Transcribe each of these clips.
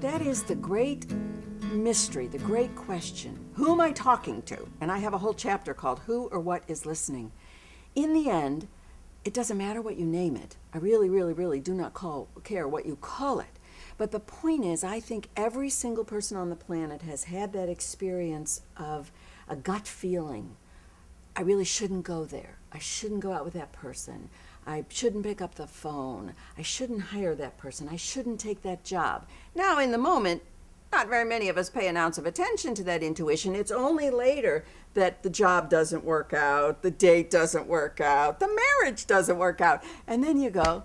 That is the great mystery, the great question. Who am I talking to? And I have a whole chapter called Who or What is Listening? In the end, it doesn't matter what you name it. I really, really, really do not care what you call it. But the point is, I think every single person on the planet has had that experience of a gut feeling. I really shouldn't go there. I shouldn't go out with that person. I shouldn't pick up the phone. I shouldn't hire that person. I shouldn't take that job. Now, in the moment, not very many of us pay an ounce of attention to that intuition. It's only later that the job doesn't work out, the date doesn't work out, the marriage doesn't work out. And then you go,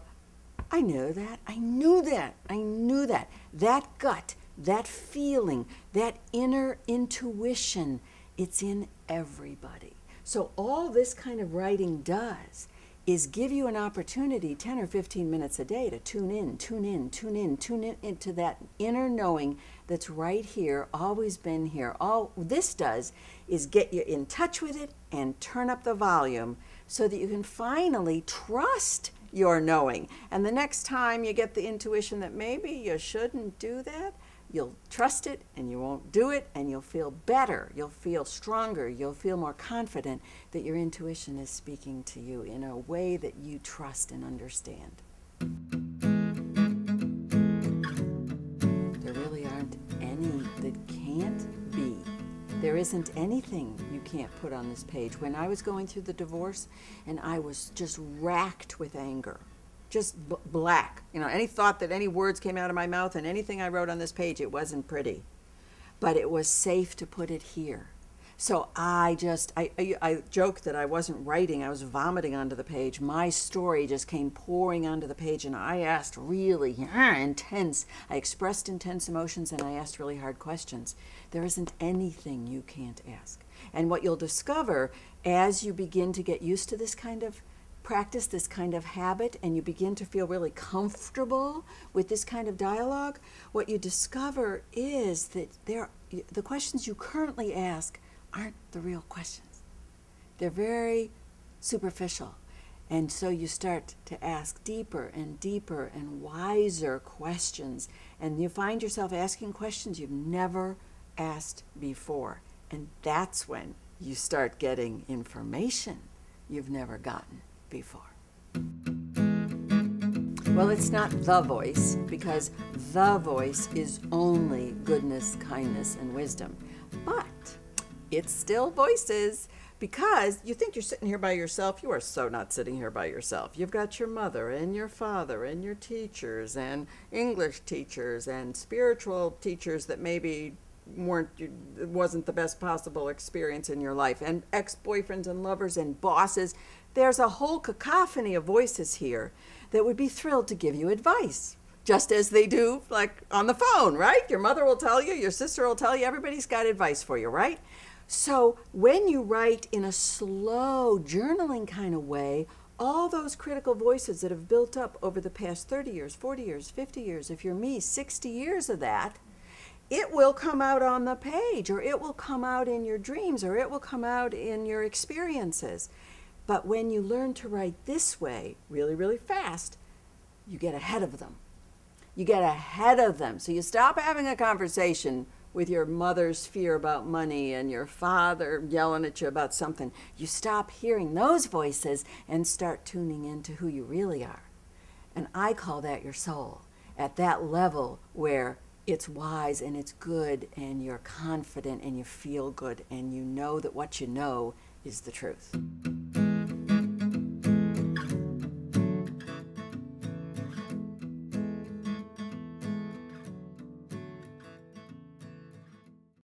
I knew that, I knew that, I knew that. That gut, that feeling, that inner intuition, it's in everybody. So all this kind of writing does is give you an opportunity 10 or 15 minutes a day to tune in into that inner knowing that's right here, always been here. All this does is get you in touch with it and turn up the volume so that you can finally trust your knowing. And the next time you get the intuition that maybe you shouldn't do that, you'll trust it and you won't do it, and you'll feel better, you'll feel stronger, you'll feel more confident that your intuition is speaking to you in a way that you trust and understand. There really aren't any that can't be. There isn't anything you can't put on this page. When I was going through the divorce and I was just racked with anger, just black. You know, any thought that any words came out of my mouth and anything I wrote on this page, it wasn't pretty. But it was safe to put it here. So I joked that I wasn't writing, I was vomiting onto the page. My story just came pouring onto the page, and I asked really intense, I expressed intense emotions, and I asked really hard questions. There isn't anything you can't ask. And what you'll discover as you begin to get used to this kind of practice, this kind of habit, and you begin to feel really comfortable with this kind of dialogue, what you discover is that the questions you currently ask aren't the real questions. They're very superficial. And so you start to ask deeper and deeper and wiser questions, and you find yourself asking questions you've never asked before. And that's when you start getting information you've never gotten before. Well, it's not the voice, because the voice is only goodness, kindness, and wisdom. But it's still voices, because you think you're sitting here by yourself. You are so not sitting here by yourself. You've got your mother and your father and your teachers and English teachers and spiritual teachers that maybe wasn't the best possible experience in your life, and ex-boyfriends and lovers and bosses. There's a whole cacophony of voices here that would be thrilled to give you advice, just as they do like on the phone, right? Your mother will tell you, your sister will tell you, everybody's got advice for you, right? So when you write in a slow journaling kind of way, all those critical voices that have built up over the past 30 years, 40 years, 50 years, if you're me, 60 years of that, it will come out on the page, or it will come out in your dreams, or it will come out in your experiences. But when you learn to write this way, really, really fast, you get ahead of them. You get ahead of them. So you stop having a conversation with your mother's fear about money and your father yelling at you about something. You stop hearing those voices and start tuning into who you really are. And I call that your soul, at that level where it's wise and it's good and you're confident and you feel good and you know that what you know is the truth.